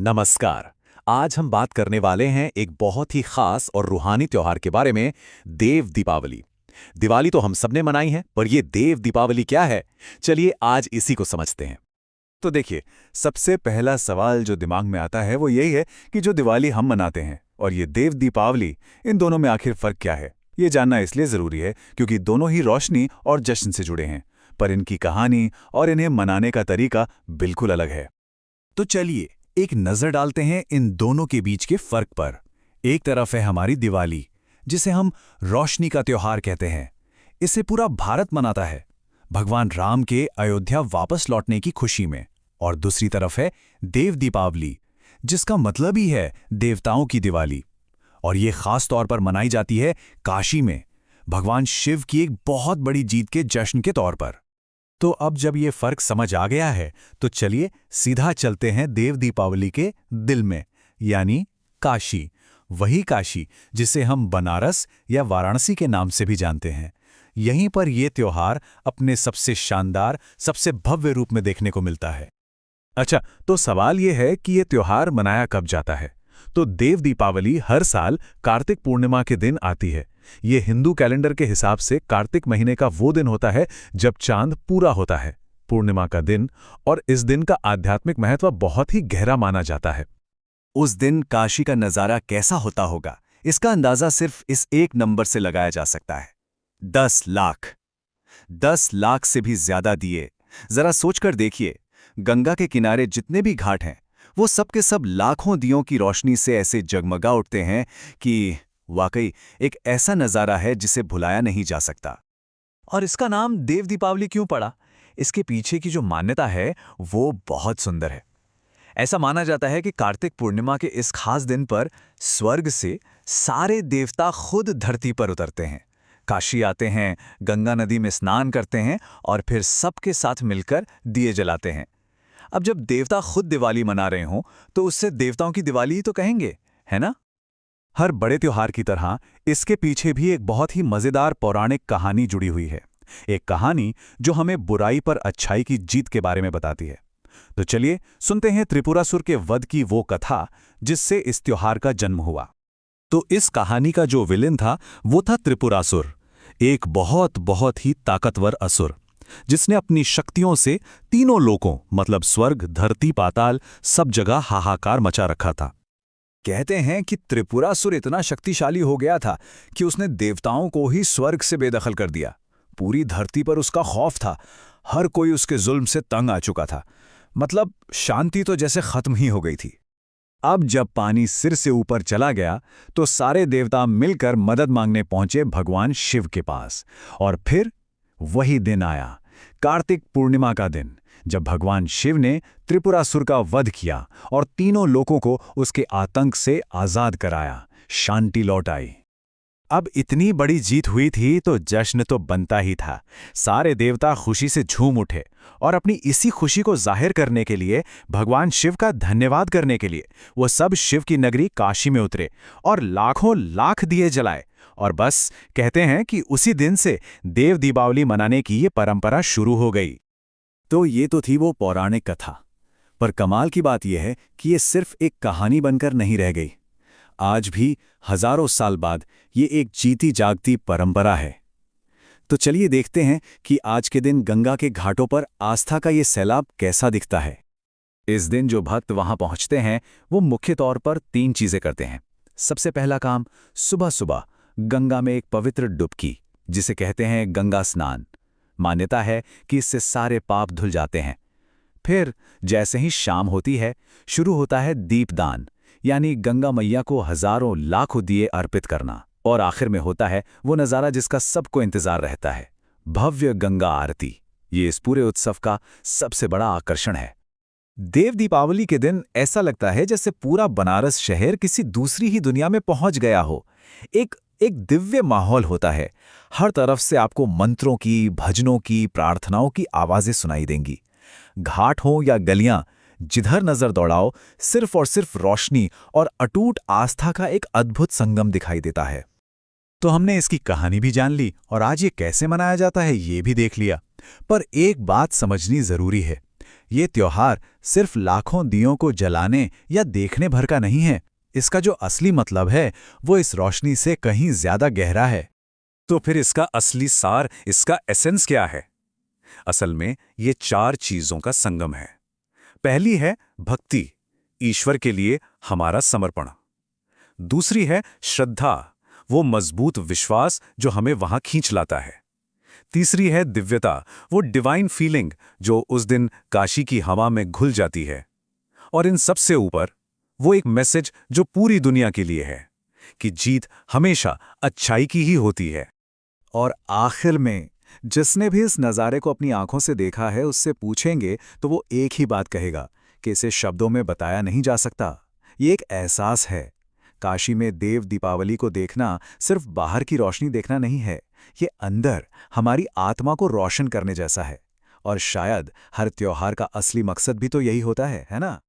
नमस्कार। आज हम बात करने वाले हैं एक बहुत ही खास और रूहानी त्योहार के बारे में, देव दीपावली। दिवाली तो हम सबने मनाई है, पर ये देव दीपावली क्या है? चलिए आज इसी को समझते हैं। तो देखिए, सबसे पहला सवाल जो दिमाग में आता है वो यही है कि जो दिवाली हम मनाते हैं और ये देव दीपावली, इन दोनों में आखिर फर्क क्या है। ये जानना इसलिए ज़रूरी है क्योंकि दोनों ही रोशनी और जश्न से जुड़े हैं, पर इनकी कहानी और इन्हें मनाने का तरीका बिल्कुल अलग है। तो चलिए एक नज़र डालते हैं इन दोनों के बीच के फर्क पर। एक तरफ है हमारी दिवाली, जिसे हम रोशनी का त्योहार कहते हैं। इसे पूरा भारत मनाता है, भगवान राम के अयोध्या वापस लौटने की खुशी में। और दूसरी तरफ है देव दीपावली, जिसका मतलब ही है देवताओं की दिवाली। और ये खास तौर पर मनाई जाती है काशी में, भगवान शिव की एक बहुत बड़ी जीत के जश्न के तौर पर। तो अब जब ये फर्क समझ आ गया है, तो चलिए सीधा चलते हैं देव दीपावली के दिल में, यानी काशी। वही काशी जिसे हम बनारस या वाराणसी के नाम से भी जानते हैं। यहीं पर यह त्योहार अपने सबसे शानदार, सबसे भव्य रूप में देखने को मिलता है। अच्छा, तो सवाल यह है कि यह त्योहार मनाया कब जाता है? तो देव दीपावली हर साल कार्तिक पूर्णिमा के दिन आती है। ये हिंदू कैलेंडर के हिसाब से कार्तिक महीने का वो दिन होता है जब चांद पूरा होता है, पूर्णिमा का दिन। और इस दिन का आध्यात्मिक महत्व बहुत ही गहरा माना जाता है। उस दिन काशी का नज़ारा कैसा होता होगा, इसका अंदाज़ा सिर्फ इस एक नंबर से लगाया जा सकता है। 10 लाख। 10 लाख से भी ज्यादा दिए। जरा सोचकर देखिए, गंगा के किनारे जितने भी घाट हैं, वो सब के सब लाखों दियों की रोशनी से ऐसे जगमगा उठते हैं कि वाकई एक ऐसा नज़ारा है जिसे भुलाया नहीं जा सकता। और इसका नाम देव दीपावली क्यों पड़ा? इसके पीछे की जो मान्यता है वो बहुत सुंदर है। ऐसा माना जाता है कि कार्तिक पूर्णिमा के इस खास दिन पर स्वर्ग से सारे देवता खुद धरती पर उतरते हैं, काशी आते हैं, गंगा नदी में स्नान करते हैं और फिर सबके साथ मिलकर दिए जलाते हैं। अब जब देवता खुद दिवाली मना रहे हों, तो उससे देवताओं की दिवाली ही तो कहेंगे, है ना? हर बड़े त्योहार की तरह इसके पीछे भी एक बहुत ही मजेदार पौराणिक कहानी जुड़ी हुई है। एक कहानी जो हमें बुराई पर अच्छाई की जीत के बारे में बताती है। तो चलिए सुनते हैं त्रिपुरासुर के वध की वो कथा जिससे इस त्योहार का जन्म हुआ। तो इस कहानी का जो विलेन था वो था त्रिपुरासुर, एक बहुत बहुत ही ताकतवर असुर, जिसने अपनी शक्तियों से तीनों लोकों मतलब स्वर्ग, धरती, पाताल सब जगह हाहाकार मचा रखा था। कहते हैं कि त्रिपुरासुर इतना शक्तिशाली हो गया था कि उसने देवताओं को ही स्वर्ग से बेदखल कर दिया। पूरी धरती पर उसका खौफ था, हर कोई उसके जुल्म से तंग आ चुका था। मतलब शांति तो जैसे खत्म ही हो गई थी। अब जब पानी सिर से ऊपर चला गया तो सारे देवता मिलकर मदद मांगने पहुंचे भगवान शिव के पास। और फिर वही दिन आया, कार्तिक पूर्णिमा का दिन, जब भगवान शिव ने त्रिपुरासुर का वध किया और तीनों लोकों को उसके आतंक से आजाद कराया। शांति लौट आई। अब इतनी बड़ी जीत हुई थी तो जश्न तो बनता ही था। सारे देवता खुशी से झूम उठे और अपनी इसी खुशी को जाहिर करने के लिए, भगवान शिव का धन्यवाद करने के लिए, वो सब शिव की नगरी काशी में उतरे और लाखों लाख दिए जलाए। और बस कहते हैं कि उसी दिन से देव दीपावली मनाने की ये परंपरा शुरू हो गई। तो ये तो थी वो पौराणिक कथा, पर कमाल की बात यह है कि ये सिर्फ एक कहानी बनकर नहीं रह गई। आज भी हजारों साल बाद ये एक जीती जागती परंपरा है। तो चलिए देखते हैं कि आज के दिन गंगा के घाटों पर आस्था का ये सैलाब कैसा दिखता है। इस दिन जो भक्त वहां पहुंचते हैं वो मुख्य तौर पर 3 चीजें करते हैं। सबसे पहला काम, सुबह सुबह गंगा में एक पवित्र डुबकी, जिसे कहते हैं गंगा स्नान। मान्यता है कि इससे सारे पाप धुल जाते हैं। फिर जैसे ही शाम होती है, शुरू होता है दीपदान, यानी गंगा मैया को हजारों लाखों दिए अर्पित करना। और आखिर में होता है वो नज़ारा जिसका सबको इंतजार रहता है, भव्य गंगा आरती। ये इस पूरे उत्सव का सबसे बड़ा आकर्षण है। देव दीपावली के दिन ऐसा लगता है जैसे पूरा बनारस शहर किसी दूसरी ही दुनिया में पहुंच गया हो। एक दिव्य माहौल होता है। हर तरफ से आपको मंत्रों की, भजनों की, प्रार्थनाओं की आवाजें सुनाई देंगी। घाट हो या गलियां, जिधर नजर दौड़ाओ सिर्फ और सिर्फ रोशनी और अटूट आस्था का एक अद्भुत संगम दिखाई देता है। तो हमने इसकी कहानी भी जान ली और आज ये कैसे मनाया जाता है ये भी देख लिया। पर एक बात समझनी जरूरी है, ये त्योहार सिर्फ लाखों दियों को जलाने या देखने भर का नहीं है। इसका जो असली मतलब है वो इस रोशनी से कहीं ज्यादा गहरा है। तो फिर इसका असली सार, इसका एसेंस क्या है? असल में ये 4 चीजों का संगम है। पहली है भक्ति, ईश्वर के लिए हमारा समर्पण। दूसरी है श्रद्धा, वो मजबूत विश्वास जो हमें वहां खींच लाता है। तीसरी है दिव्यता, वो डिवाइन फीलिंग जो उस दिन काशी की हवा में घुल जाती है। और इन सबसे ऊपर वो एक मैसेज जो पूरी दुनिया के लिए है कि जीत हमेशा अच्छाई की ही होती है। और आखिर में जिसने भी इस नज़ारे को अपनी आंखों से देखा है उससे पूछेंगे तो वो एक ही बात कहेगा कि इसे शब्दों में बताया नहीं जा सकता। ये एक एहसास है। काशी में देव दीपावली को देखना सिर्फ बाहर की रोशनी देखना नहीं है, ये अंदर हमारी आत्मा को रोशन करने जैसा है। और शायद हर त्योहार का असली मकसद भी तो यही होता है ना?